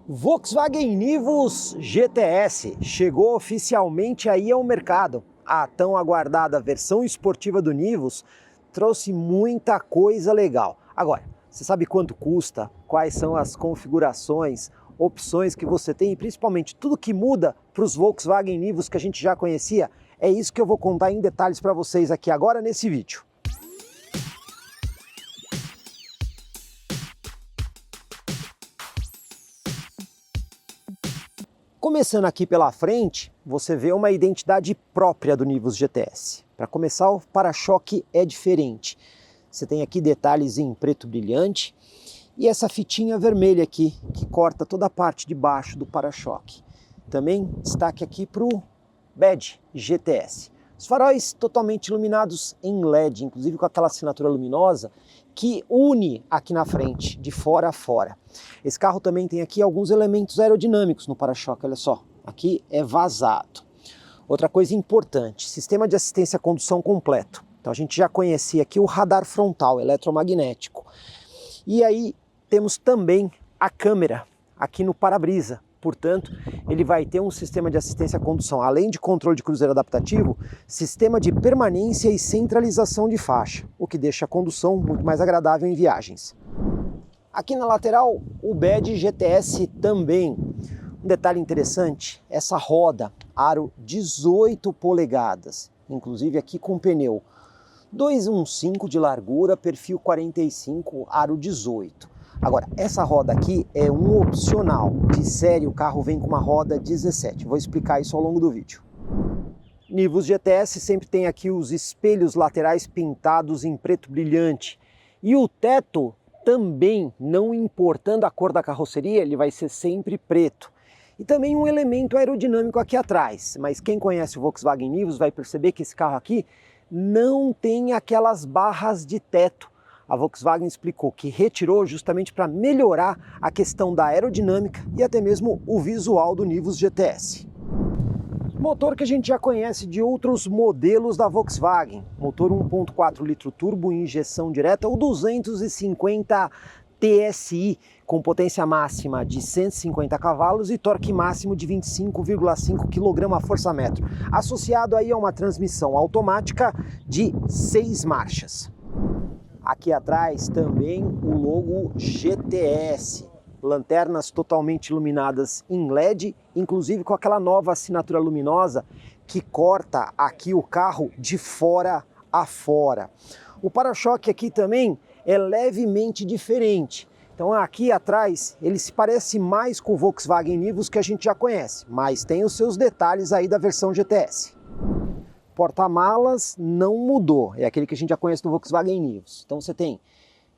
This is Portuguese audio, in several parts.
Volkswagen Nivus GTS chegou oficialmente aí ao mercado. A tão aguardada versão esportiva do Nivus trouxe muita coisa legal. Agora, você sabe quanto custa? Quais são as configurações, opções que você tem e principalmente tudo que muda para os Volkswagen Nivus que a gente já conhecia? É isso que eu vou contar em detalhes para vocês aqui agora nesse vídeo. Começando aqui pela frente, você vê uma identidade própria do Nivus GTS. Para começar, o para-choque é diferente. Você tem aqui detalhes em preto brilhante e essa fitinha vermelha aqui, que corta toda a parte de baixo do para-choque. Também destaque aqui para o badge GTS. Os faróis totalmente iluminados em LED, inclusive com aquela assinatura luminosa que une aqui na frente, de fora a fora. Esse carro também tem aqui alguns elementos aerodinâmicos no para-choque, olha só, aqui é vazado. Outra coisa importante, sistema de assistência à condução completo. Então a gente já conhecia aqui o radar frontal eletromagnético. E aí temos também a câmera aqui no para-brisa. Portanto, ele vai ter um sistema de assistência à condução, além de controle de cruzeiro adaptativo, sistema de permanência e centralização de faixa, o que deixa a condução muito mais agradável em viagens. Aqui na lateral, o badge GTS também. Um detalhe interessante, essa roda, aro 18 polegadas, inclusive aqui com pneu 215 de largura, perfil 45, aro 18. Agora, essa roda aqui é um opcional. De série, o carro vem com uma roda 17. Vou explicar isso ao longo do vídeo. Nivus GTS sempre tem aqui os espelhos laterais pintados em preto brilhante. E o teto também, não importando a cor da carroceria, ele vai ser sempre preto. E também um elemento aerodinâmico aqui atrás. Mas quem conhece o Volkswagen Nivus vai perceber que esse carro aqui não tem aquelas barras de teto. A Volkswagen explicou que retirou justamente para melhorar a questão da aerodinâmica e até mesmo o visual do Nivus GTS. Motor que a gente já conhece de outros modelos da Volkswagen. Motor 1.4 litro turbo, injeção direta, o 250 TSI, com potência máxima de 150 cavalos e torque máximo de 25,5 kgfm, associado aí a uma transmissão automática de 6 marchas. Aqui atrás também o logo GTS, lanternas totalmente iluminadas em LED, inclusive com aquela nova assinatura luminosa que corta aqui o carro de fora a fora. O para-choque aqui também é levemente diferente. Então aqui atrás ele se parece mais com o Volkswagen Nivus que a gente já conhece, mas tem os seus detalhes aí da versão GTS. Porta-malas não mudou, é aquele que a gente já conhece no Volkswagen Nivus. Então você tem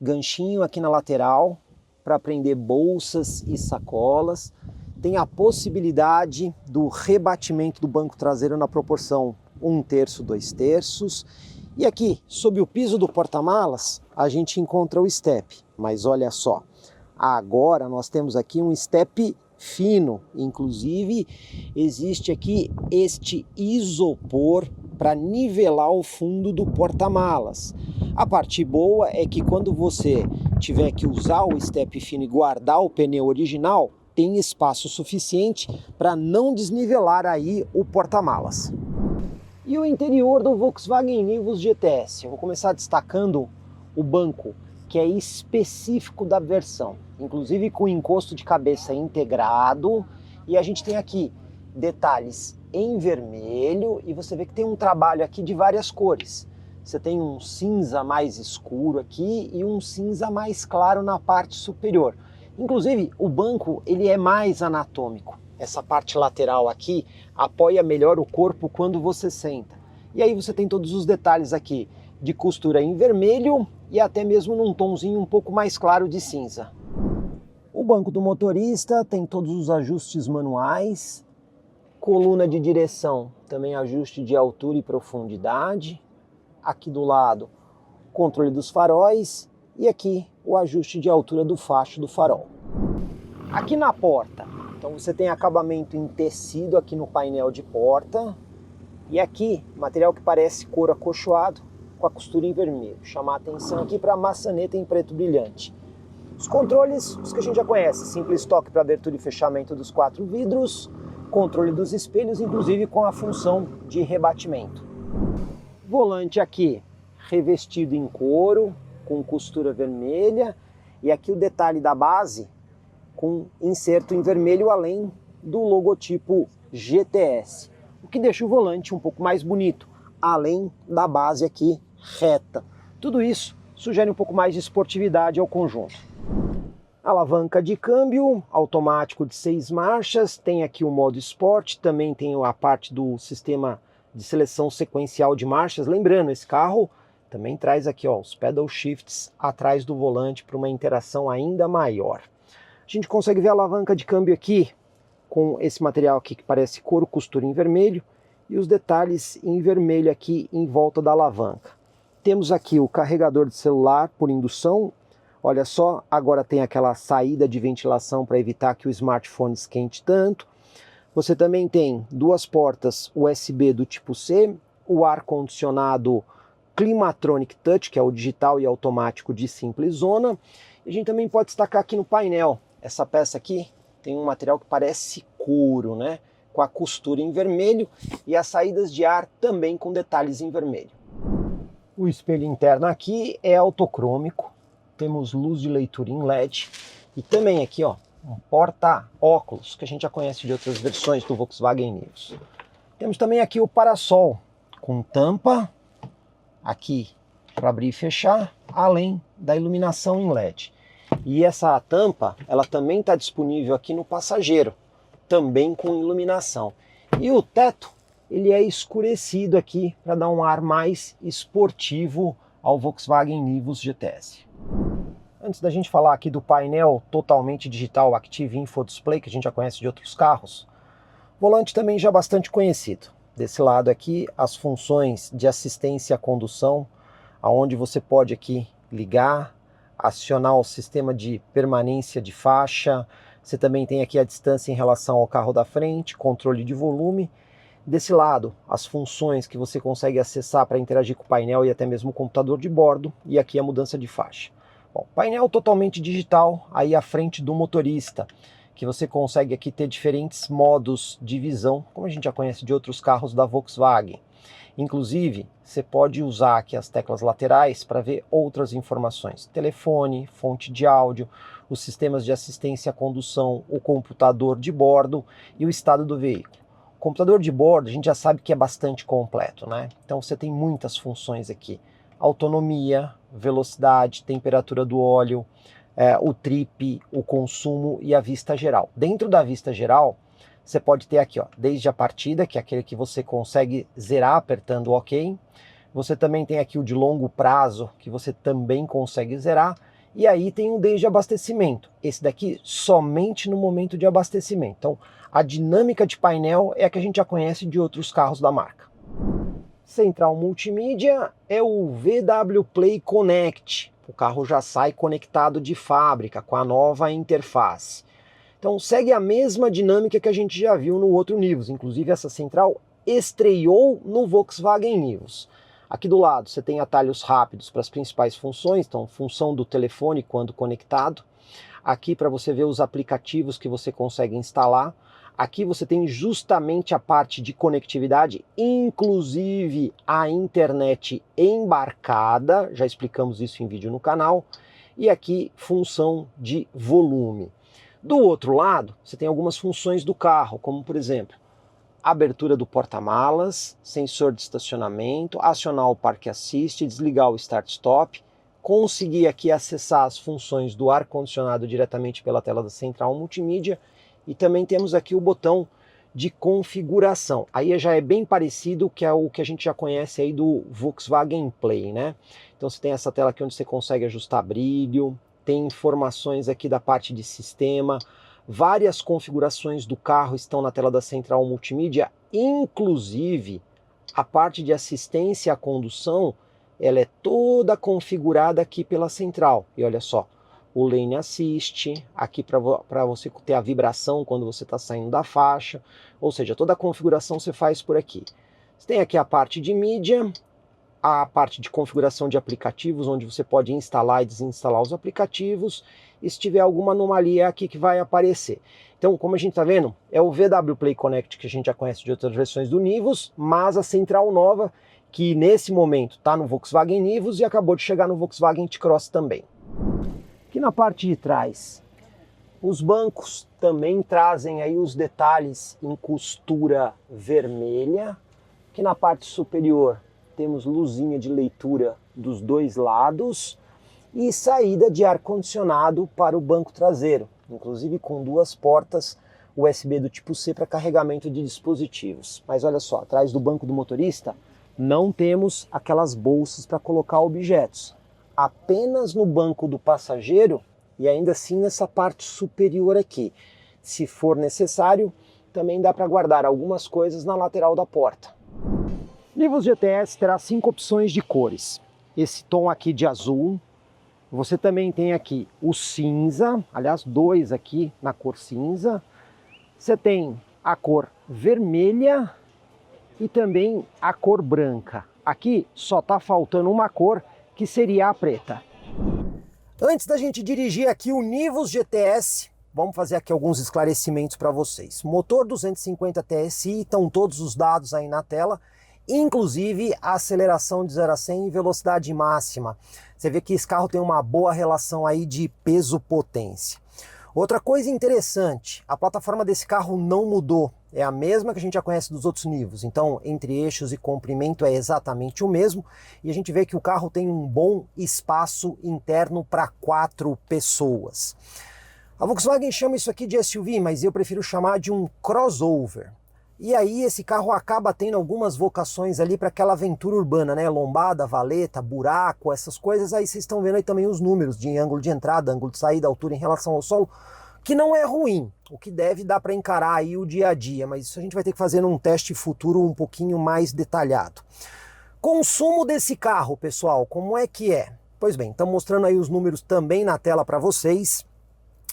ganchinho aqui na lateral para prender bolsas e sacolas. Tem a possibilidade do rebatimento do banco traseiro na proporção 1/3, 2/3. E aqui, sob o piso do porta-malas, a gente encontra o step. Mas olha só, agora nós temos aqui um step fino, inclusive existe aqui este isopor para nivelar o fundo do porta-malas. A parte boa é que quando você tiver que usar o step fino e guardar o pneu original, tem espaço suficiente para não desnivelar aí o porta-malas. E o interior do Volkswagen Nivus GTS? Eu vou começar destacando o banco, que é específico da versão, inclusive com encosto de cabeça integrado, e a gente tem aqui detalhes em vermelho e você vê que tem um trabalho aqui de várias cores. Você tem um cinza mais escuro aqui e um cinza mais claro na parte superior. Inclusive o banco ele é mais anatômico. Essa parte lateral aqui apoia melhor o corpo quando você senta. E aí você tem todos os detalhes aqui de costura em vermelho e até mesmo num tomzinho um pouco mais claro de cinza. O banco do motorista tem todos os ajustes manuais, coluna de direção, também ajuste de altura e profundidade, aqui do lado controle dos faróis e aqui o ajuste de altura do facho do farol. Aqui na porta, então você tem acabamento em tecido aqui no painel de porta e aqui material que parece couro acolchoado com a costura em vermelho. Chamar a atenção aqui para a maçaneta em preto brilhante. Os controles, os que a gente já conhece, simples toque para abertura e fechamento dos 4 vidros, controle dos espelhos, inclusive com a função de rebatimento. Volante aqui revestido em couro, com costura vermelha, e aqui o detalhe da base com inserto em vermelho além do logotipo GTS, o que deixa o volante um pouco mais bonito, além da base aqui reta. Tudo isso sugere um pouco mais de esportividade ao conjunto. Alavanca de câmbio automático de 6 marchas, tem aqui o modo Sport, também tem a parte do sistema de seleção sequencial de marchas. Lembrando, esse carro também traz aqui ó, os pedal shifts atrás do volante para uma interação ainda maior. A gente consegue ver a alavanca de câmbio aqui com esse material aqui que parece couro costura em vermelho e os detalhes em vermelho aqui em volta da alavanca. Temos aqui o carregador de celular por indução. Olha só, agora tem aquela saída de ventilação para evitar que o smartphone esquente tanto. Você também tem 2 portas USB do tipo C, o ar-condicionado Climatronic Touch, que é o digital e automático de simples zona. E a gente também pode destacar aqui no painel, essa peça aqui tem um material que parece couro, né? Com a costura em vermelho e as saídas de ar também com detalhes em vermelho. O espelho interno aqui é autocrômico, temos luz de leitura em LED e também aqui ó, um porta-óculos que a gente já conhece de outras versões do Volkswagen Nivus. Temos também aqui o parasol com tampa, aqui para abrir e fechar, além da iluminação em LED. E essa tampa, ela também está disponível aqui no passageiro, também com iluminação. E o teto, ele é escurecido aqui para dar um ar mais esportivo ao Volkswagen Nivus GTS. Antes da gente falar aqui do painel totalmente digital Active Info Display, que a gente já conhece de outros carros, volante também já bastante conhecido. Desse lado aqui, as funções de assistência à condução, aonde você pode aqui ligar, acionar o sistema de permanência de faixa. Você também tem aqui a distância em relação ao carro da frente, controle de volume. Desse lado, as funções que você consegue acessar para interagir com o painel e até mesmo o computador de bordo, e aqui a mudança de faixa. Bom, painel totalmente digital aí à frente do motorista, que você consegue aqui ter diferentes modos de visão, como a gente já conhece de outros carros da Volkswagen. Inclusive, você pode usar aqui as teclas laterais para ver outras informações. Telefone, fonte de áudio, os sistemas de assistência à condução, o computador de bordo e o estado do veículo. O computador de bordo a gente já sabe que é bastante completo, né? Então você tem muitas funções aqui. Autonomia, velocidade, temperatura do óleo, o trip, o consumo e a vista geral. Dentro da vista geral, você pode ter aqui, ó, desde a partida, que é aquele que você consegue zerar apertando o OK. Você também tem aqui o de longo prazo, que você também consegue zerar. E aí tem o desde abastecimento. Esse daqui somente no momento de abastecimento. Então, a dinâmica de painel é a que a gente já conhece de outros carros da marca. Central multimídia é o VW Play Connect. O carro já sai conectado de fábrica com a nova interface. Então segue a mesma dinâmica que a gente já viu no outro Nivus. Inclusive essa central estreou no Volkswagen Nivus. Aqui do lado você tem atalhos rápidos para as principais funções, então função do telefone quando conectado. Aqui para você ver os aplicativos que você consegue instalar. Aqui você tem justamente a parte de conectividade, inclusive a internet embarcada, já explicamos isso em vídeo no canal, e aqui função de volume. Do outro lado, você tem algumas funções do carro, como por exemplo, abertura do porta-malas, sensor de estacionamento, acionar o Park Assist, desligar o Start-Stop, conseguir aqui acessar as funções do ar-condicionado diretamente pela tela da central multimídia. E também temos aqui o botão de configuração. Aí já é bem parecido que é o que a gente já conhece aí do Volkswagen Play, né? Então você tem essa tela aqui onde você consegue ajustar brilho, tem informações aqui da parte de sistema, várias configurações do carro estão na tela da central multimídia, inclusive a parte de assistência à condução, ela é toda configurada aqui pela central. E olha só, o Lane Assist, aqui para você ter a vibração quando você está saindo da faixa, ou seja, toda a configuração você faz por aqui. Você tem aqui a parte de mídia, a parte de configuração de aplicativos, onde você pode instalar e desinstalar os aplicativos, e se tiver alguma anomalia é aqui que vai aparecer. Então, como a gente está vendo, é o VW Play Connect que a gente já conhece de outras versões do Nivus, mas a central nova, que nesse momento está no Volkswagen Nivus e acabou de chegar no Volkswagen T-Cross também. Aqui na parte de trás, os bancos também trazem aí os detalhes em costura vermelha. Aqui na parte superior temos luzinha de leitura dos dois lados e saída de ar-condicionado para o banco traseiro, inclusive com duas portas USB do tipo C para carregamento de dispositivos. Mas olha só, atrás do banco do motorista não temos aquelas bolsas para colocar objetos. Apenas no banco do passageiro e ainda assim nessa parte superior aqui. Se for necessário, também dá para guardar algumas coisas na lateral da porta. Nivus GTS terá 5 opções de cores. Esse tom aqui de azul. Você também tem aqui o cinza, aliás, 2 aqui na cor cinza. Você tem a cor vermelha e também a cor branca. Aqui só está faltando uma cor, que seria a preta. Antes da gente dirigir aqui o Nivus GTS, vamos fazer aqui alguns esclarecimentos para vocês. Motor 250 TSI, estão todos os dados aí na tela, inclusive a aceleração de 0 a 100 em velocidade máxima. Você vê que esse carro tem uma boa relação aí de peso-potência. Outra coisa interessante, a plataforma desse carro não mudou, é a mesma que a gente já conhece dos outros Nivus, então entre eixos e comprimento é exatamente o mesmo, e a gente vê que o carro tem um bom espaço interno para 4 pessoas. A Volkswagen chama isso aqui de SUV, mas eu prefiro chamar de um crossover. E aí esse carro acaba tendo algumas vocações ali para aquela aventura urbana, né? Lombada, valeta, buraco, essas coisas. Aí vocês estão vendo aí também os números de ângulo de entrada, ângulo de saída, altura em relação ao solo, que não é ruim, o que deve dar para encarar aí o dia a dia, mas isso a gente vai ter que fazer num teste futuro um pouquinho mais detalhado. Consumo desse carro, pessoal, como é que é? Pois bem, estamos mostrando aí os números também na tela para vocês.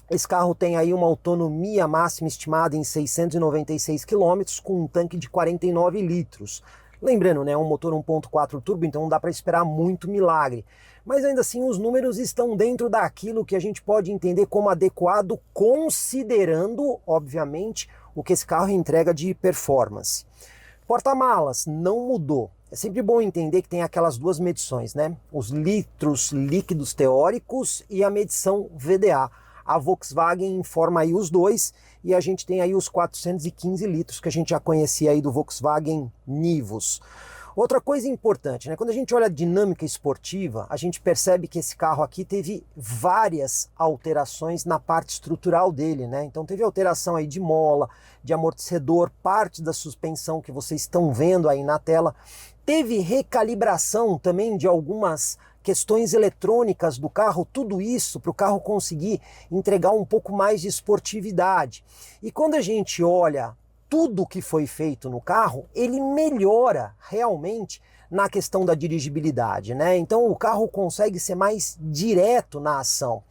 Esse carro tem aí uma autonomia máxima estimada em 696 km com um tanque de 49 litros. Lembrando, né, um motor 1.4 turbo, então não dá para esperar muito milagre. Mas ainda assim os números estão dentro daquilo que a gente pode entender como adequado, considerando, obviamente, o que esse carro entrega de performance. Porta-malas não mudou. É sempre bom entender que tem aquelas duas medições, né? Os litros líquidos teóricos e a medição VDA. A Volkswagen informa aí os dois e a gente tem aí os 415 litros que a gente já conhecia aí do Volkswagen Nivus. Outra coisa importante, né? Quando a gente olha a dinâmica esportiva, a gente percebe que esse carro aqui teve várias alterações na parte estrutural dele, né? Então teve alteração aí de mola, de amortecedor, parte da suspensão que vocês estão vendo aí na tela. Teve recalibração também de algumas questões eletrônicas do carro, tudo isso para o carro conseguir entregar um pouco mais de esportividade. E quando a gente olha tudo que foi feito no carro, ele melhora realmente na questão da dirigibilidade, né? Então o carro consegue ser mais direto na ação.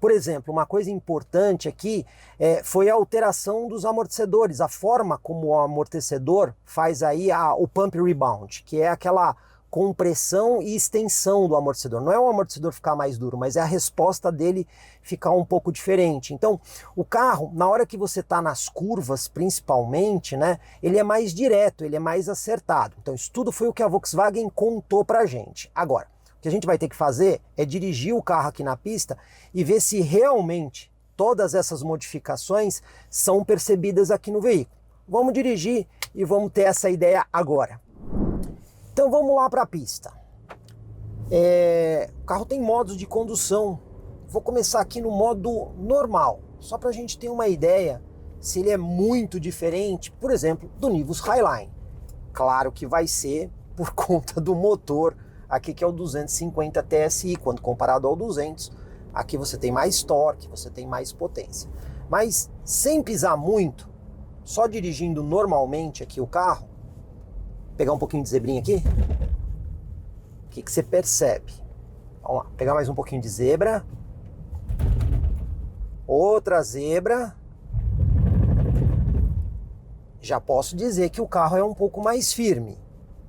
Por exemplo, uma coisa importante aqui foi a alteração dos amortecedores, a forma como o amortecedor faz aí o pump rebound, que é aquela compressão e extensão do amortecedor. Não é o amortecedor ficar mais duro, mas é a resposta dele ficar um pouco diferente. Então, o carro, na hora que você está nas curvas, principalmente, né, ele é mais direto, ele é mais acertado. Então, isso tudo foi o que a Volkswagen contou pra gente. Agora, o que a gente vai ter que fazer é dirigir o carro aqui na pista e ver se realmente todas essas modificações são percebidas aqui no veículo. Vamos dirigir e vamos ter essa ideia agora. Então vamos lá para a pista. O carro tem modos de condução. Vou começar aqui no modo normal, só para a gente ter uma ideia se ele é muito diferente, por exemplo, do Nivus Highline. Claro que vai ser por conta do motor aqui que é o 250 TSI, quando comparado ao 200, aqui você tem mais torque, você tem mais potência. Mas sem pisar muito, só dirigindo normalmente aqui o carro, pegar um pouquinho de zebrinha aqui, o que você percebe? Vamos lá, pegar mais um pouquinho de zebra, outra zebra, já posso dizer que o carro é um pouco mais firme,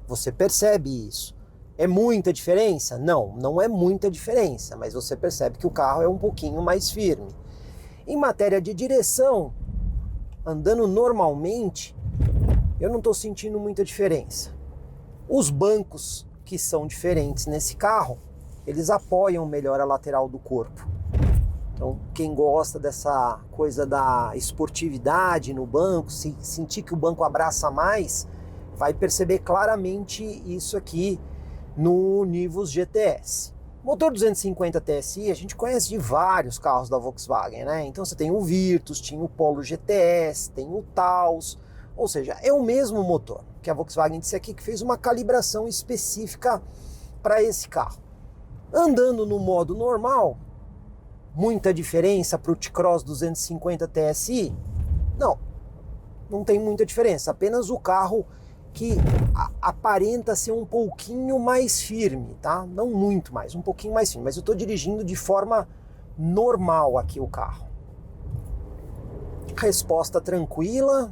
você percebe isso. É muita diferença? Não, não é muita diferença, mas você percebe que o carro é um pouquinho mais firme. Em matéria de direção, andando normalmente, eu não estou sentindo muita diferença. Os bancos que são diferentes nesse carro, eles apoiam melhor a lateral do corpo. Então, quem gosta dessa coisa da esportividade no banco, sentir que o banco abraça mais, vai perceber claramente isso aqui no Nivus GTS. Motor 250 TSI a gente conhece de vários carros da Volkswagen, né? Então você tem o Virtus, tinha o Polo GTS, tem o Taos, ou seja, é o mesmo motor que a Volkswagen disse aqui que fez uma calibração específica para esse carro. Andando no modo normal, muita diferença para o T-Cross 250 TSI? Não, não tem muita diferença, apenas o carro que aparenta ser um pouquinho mais firme, tá? Não muito mais, um pouquinho mais firme, mas eu estou dirigindo de forma normal aqui o carro. Resposta tranquila,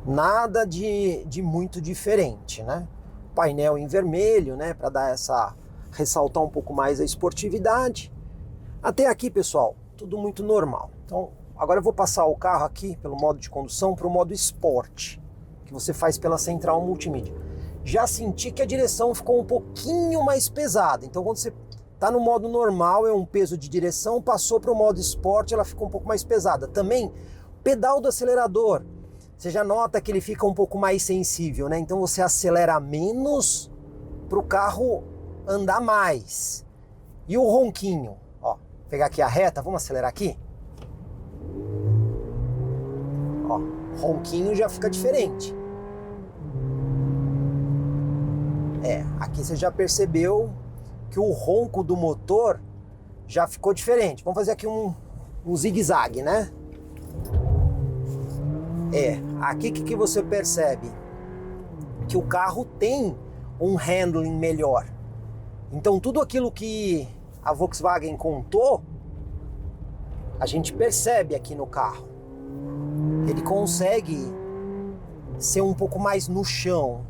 nada de muito diferente, né? Painel em vermelho, né? Para dar ressaltar um pouco mais a esportividade. Até aqui, pessoal, tudo muito normal. Então, agora eu vou passar o carro aqui pelo modo de condução para o modo Sport, que você faz pela central multimídia. Já senti que a direção ficou um pouquinho mais pesada. Então, quando você está no modo normal, é um peso de direção, passou para o modo Sport, ela ficou um pouco mais pesada. Também, pedal do acelerador, você já nota que ele fica um pouco mais sensível, né? Então, você acelera menos para o carro andar mais. E o ronquinho, ó, vou pegar aqui a reta, vamos acelerar aqui? Ó, ronquinho já fica diferente. Aqui você já percebeu que o ronco do motor já ficou diferente. Vamos fazer aqui um zigue-zague, né? Aqui que você percebe que o carro tem um handling melhor. Então tudo aquilo que a Volkswagen contou, a gente percebe aqui no carro. Ele consegue ser um pouco mais no chão.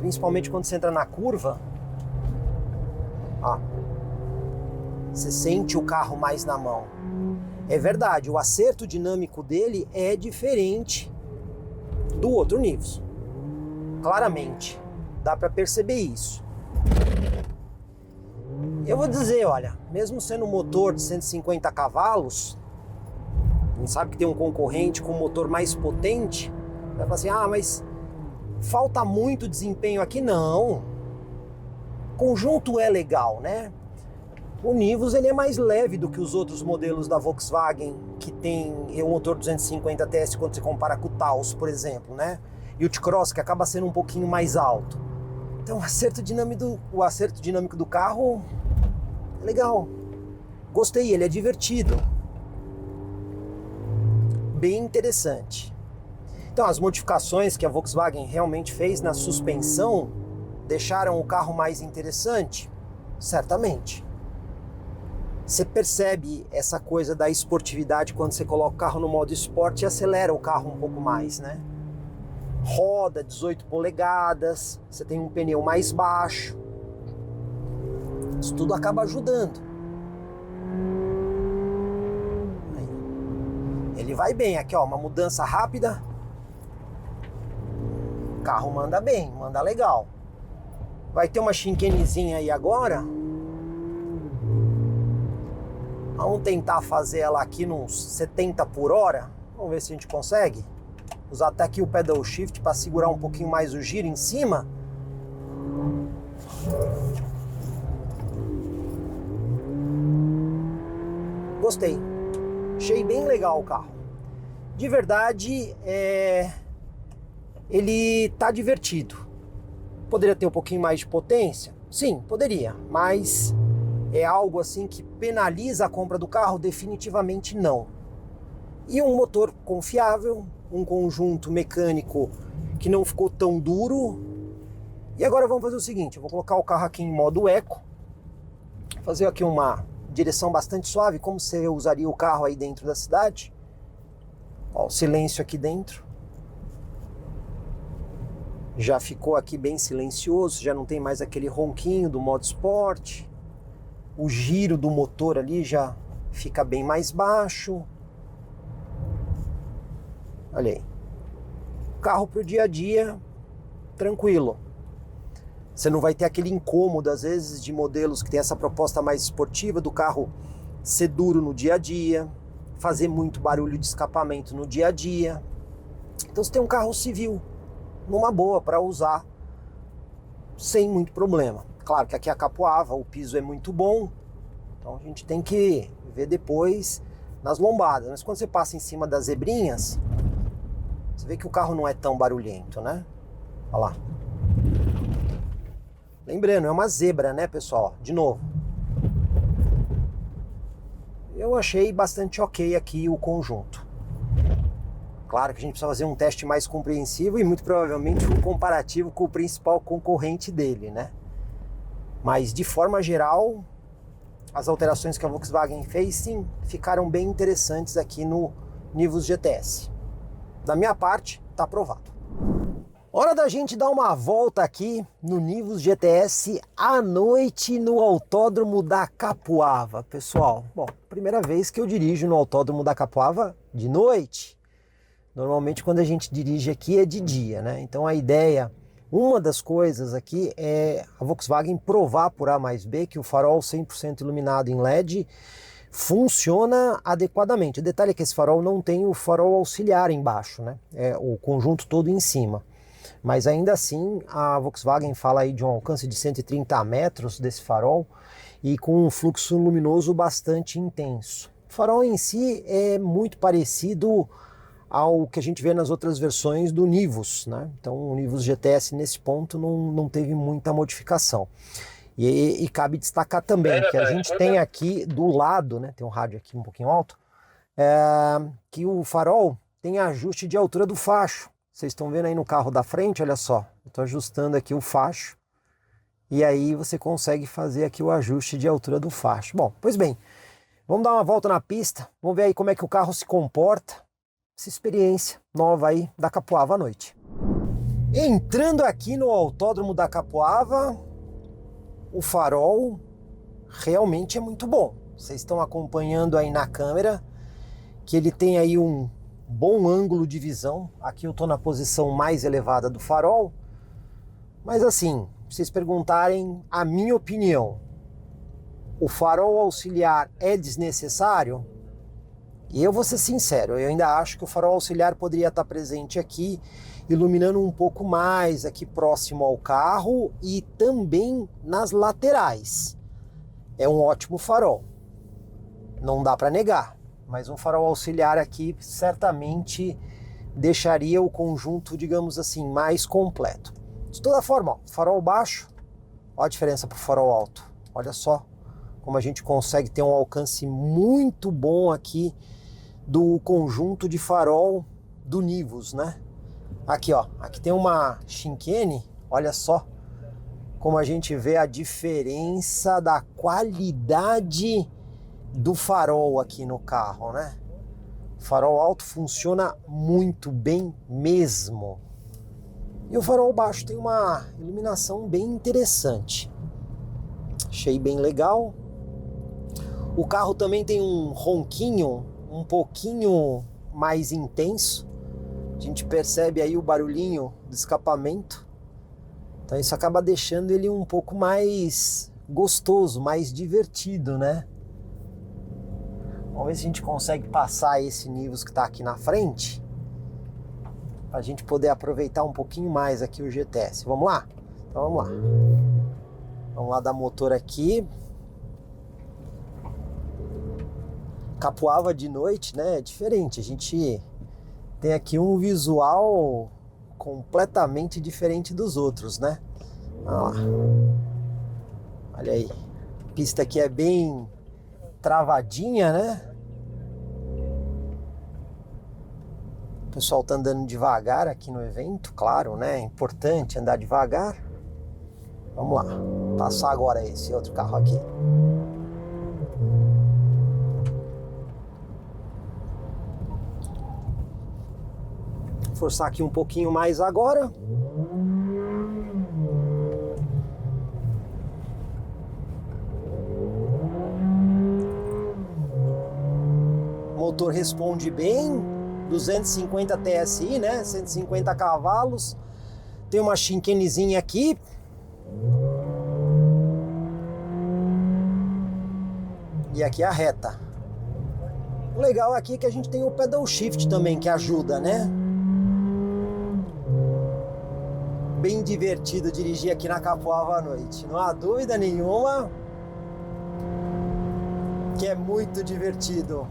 Principalmente quando você entra na curva. Ó, você sente o carro mais na mão. É verdade, o acerto dinâmico dele é diferente do outro Nivus. Claramente, dá para perceber isso. Eu vou dizer, olha, mesmo sendo um motor de 150 cavalos, a gente sabe que tem um concorrente com um motor mais potente, vai falar assim, mas falta muito desempenho aqui. Não. O conjunto é legal, né? O Nivus ele é mais leve do que os outros modelos da Volkswagen que tem o motor 250 TS quando você compara com o Taos, por exemplo, né? E o T-Cross que acaba sendo um pouquinho mais alto. Então o acerto dinâmico do carro é legal. Gostei, ele é divertido. Bem interessante. Então as modificações que a Volkswagen realmente fez na suspensão deixaram o carro mais interessante? Certamente. Você percebe essa coisa da esportividade quando você coloca o carro no modo esporte e acelera o carro um pouco mais, né? Roda 18 polegadas, você tem um pneu mais baixo. Isso tudo acaba ajudando. Aí. Ele vai bem aqui, ó, uma mudança rápida. O carro manda bem, manda legal. Vai ter uma chinquenezinha aí agora. Vamos tentar fazer ela aqui nos 70 por hora. Vamos ver se a gente consegue. Usar até aqui o pedal shift para segurar um pouquinho mais o giro em cima. Gostei. Achei bem legal o carro. De verdade, ele tá divertido. Poderia ter um pouquinho mais de potência? Sim, poderia, mas é algo assim que penaliza a compra do carro? Definitivamente não. E um motor confiável, um conjunto mecânico que não ficou tão duro. E agora vamos fazer o seguinte, eu vou colocar o carro aqui em modo eco, fazer aqui uma direção bastante suave, como você usaria o carro aí dentro da cidade. Ó, o silêncio aqui dentro. Já ficou aqui bem silencioso, já não tem mais aquele ronquinho do modo Sport. O giro do motor ali já fica bem mais baixo. Olha aí. Carro para o dia a dia, tranquilo. Você não vai ter aquele incômodo, às vezes, de modelos que tem essa proposta mais esportiva do carro ser duro no dia a dia, fazer muito barulho de escapamento no dia a dia. Então você tem um carro civil, numa boa, para usar sem muito problema. Claro que aqui é a Capuava, o piso é muito bom, então a gente tem que ver depois nas lombadas. Mas quando você passa em cima das zebrinhas, você vê que o carro não é tão barulhento, né? Olha lá. Lembrando, é uma zebra, né, pessoal? De novo. Eu achei bastante ok aqui o conjunto. Claro que a gente precisa fazer um teste mais compreensivo e muito provavelmente um comparativo com o principal concorrente dele, né? Mas de forma geral, as alterações que a Volkswagen fez, sim, ficaram bem interessantes aqui no Nivus GTS. Da minha parte, tá aprovado. Hora da gente dar uma volta aqui no Nivus GTS à noite no Autódromo da Capuava. Pessoal, bom, primeira vez que eu dirijo no Autódromo da Capuava de noite. Normalmente quando a gente dirige aqui é de dia, né? Então a ideia, uma das coisas aqui é a Volkswagen provar por A mais B que o farol 100% iluminado em LED funciona adequadamente. O detalhe é que esse farol não tem o farol auxiliar embaixo, né? É o conjunto todo em cima. Mas ainda assim a Volkswagen fala aí de um alcance de 130 metros desse farol e com um fluxo luminoso bastante intenso. O farol em si é muito parecido ao que a gente vê nas outras versões do Nivus, né? Então o Nivus GTS nesse ponto não teve muita modificação. E cabe destacar também que a gente tem aqui do lado, né? Tem um rádio aqui um pouquinho alto, que o farol tem ajuste de altura do facho. Vocês estão vendo aí no carro da frente, olha só, eu estou ajustando aqui o facho e aí você consegue fazer aqui o ajuste de altura do facho. Bom, pois bem, vamos dar uma volta na pista, vamos ver aí como é que o carro se comporta, essa experiência nova aí da Capuava à noite. Entrando aqui no Autódromo da Capuava, o farol realmente é muito bom. Vocês estão acompanhando aí na câmera que ele tem aí um bom ângulo de visão. Aqui eu estou na posição mais elevada do farol. Mas assim, se vocês perguntarem a minha opinião, o farol auxiliar é desnecessário? E eu vou ser sincero, eu ainda acho que o farol auxiliar poderia estar presente aqui, iluminando um pouco mais aqui próximo ao carro e também nas laterais. É um ótimo farol, não dá para negar. Mas um farol auxiliar aqui certamente deixaria o conjunto, digamos assim, mais completo. De toda forma, ó, farol baixo, olha a diferença para o farol alto. Olha só como a gente consegue ter um alcance muito bom aqui do conjunto de farol do Nivus, né? Aqui, ó, aqui tem uma Shinkane, olha só como a gente vê a diferença da qualidade do farol aqui no carro, né? O farol alto funciona muito bem mesmo. E o farol baixo tem uma iluminação bem interessante. Achei bem legal. O carro também tem um ronquinho um pouquinho mais intenso. A gente percebe aí o barulhinho do escapamento. Então isso acaba deixando ele um pouco mais gostoso, mais divertido, né? Vamos ver se a gente consegue passar esse Nivus que está aqui na frente, para a gente poder aproveitar um pouquinho mais aqui o GTS. Vamos lá? Então vamos lá. Vamos lá dar motor aqui. Capuava de noite, né? É diferente. A gente tem aqui um visual completamente diferente dos outros, né? Olha lá. Olha aí. A pista aqui é bem travadinha, né? O pessoal tá andando devagar aqui no evento, claro, né? É importante andar devagar. Vamos lá, passar agora esse outro carro aqui. Forçar aqui um pouquinho mais agora. motor responde bem, 250 TSI, né? 150 cavalos. Tem uma chicanezinha aqui. E aqui é a reta. O legal aqui é que a gente tem o pedal shift também, que ajuda, né? Bem divertido dirigir aqui na Capoava à noite. Não há dúvida nenhuma que é muito divertido.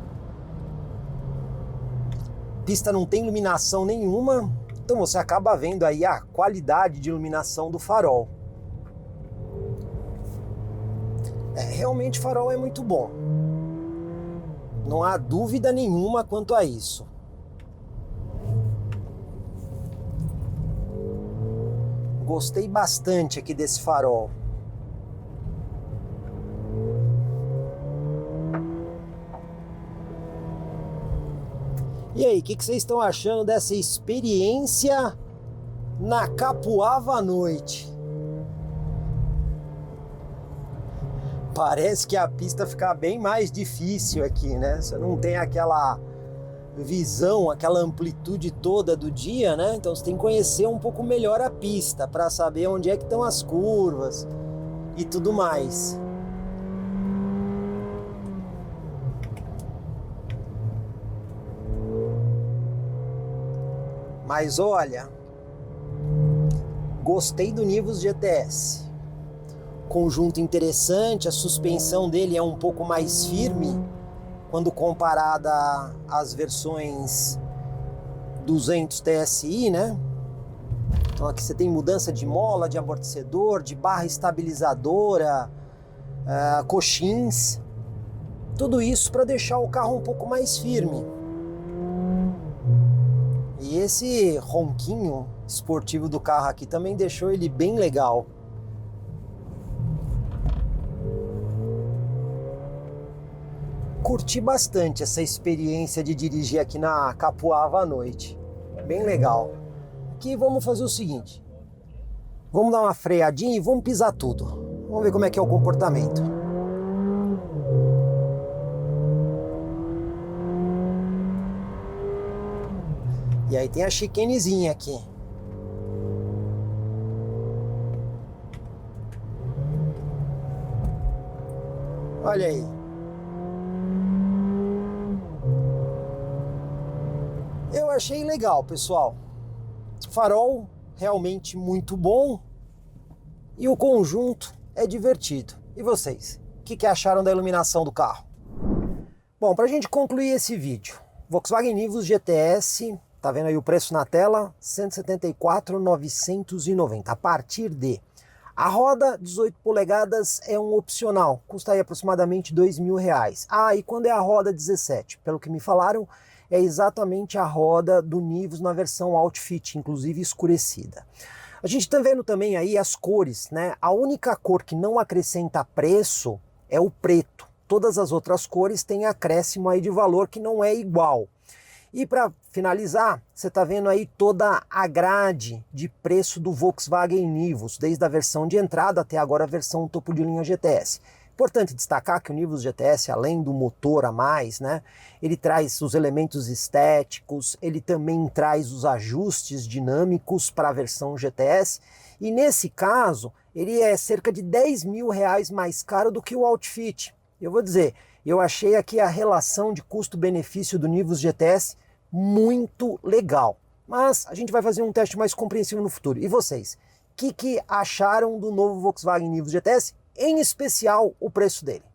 A pista não tem iluminação nenhuma, então você acaba vendo aí a qualidade de iluminação do farol. Realmente o farol é muito bom. Não há dúvida nenhuma quanto a isso. Gostei bastante aqui desse farol. E aí, o que vocês estão achando dessa experiência na Capoava à noite? Parece que a pista fica bem mais difícil aqui, né? Você não tem aquela visão, aquela amplitude toda do dia, né? Então você tem que conhecer um pouco melhor a pista para saber onde é que estão as curvas e tudo mais. Mas olha, gostei do Nivus GTS. Conjunto interessante, a suspensão dele é um pouco mais firme quando comparada às versões 200 TSI, né? Então aqui você tem mudança de mola, de amortecedor, de barra estabilizadora, coxins, tudo isso para deixar o carro um pouco mais firme. E esse ronquinho esportivo do carro aqui também deixou ele bem legal. Curti bastante essa experiência de dirigir aqui na Capoava à noite. Bem legal. Aqui vamos fazer o seguinte. Vamos dar uma freadinha e vamos pisar tudo. Vamos ver como é que é o comportamento. E aí tem a chicanezinha aqui. Olha aí. Eu achei legal, pessoal. Farol realmente muito bom. E o conjunto é divertido. E vocês? O que acharam da iluminação do carro? Bom, para a gente concluir esse vídeo. Volkswagen Nivus GTS, tá vendo aí o preço na tela? R$ 174.990. A partir de... A roda 18 polegadas é um opcional, custa aí aproximadamente R$ 2.000. Ah, e quando é a roda 17? Pelo que me falaram, é exatamente a roda do Nivus na versão Outfit, inclusive escurecida. A gente está vendo também aí as cores, né? A única cor que não acrescenta preço é o preto. Todas as outras cores têm acréscimo aí de valor que não é igual. E para finalizar, você está vendo aí toda a grade de preço do Volkswagen Nivus, desde a versão de entrada até agora a versão topo de linha GTS. Importante destacar que o Nivus GTS, além do motor a mais, né, ele traz os elementos estéticos, ele também traz os ajustes dinâmicos para a versão GTS, e nesse caso, ele é cerca de R$ 10.000 mais caro do que o Outfit. Eu vou dizer, eu achei aqui a relação de custo-benefício do Nivus GTS muito legal. Mas a gente vai fazer um teste mais compreensivo no futuro. E vocês? O que acharam do novo Volkswagen Nivus GTS? Em especial o preço dele?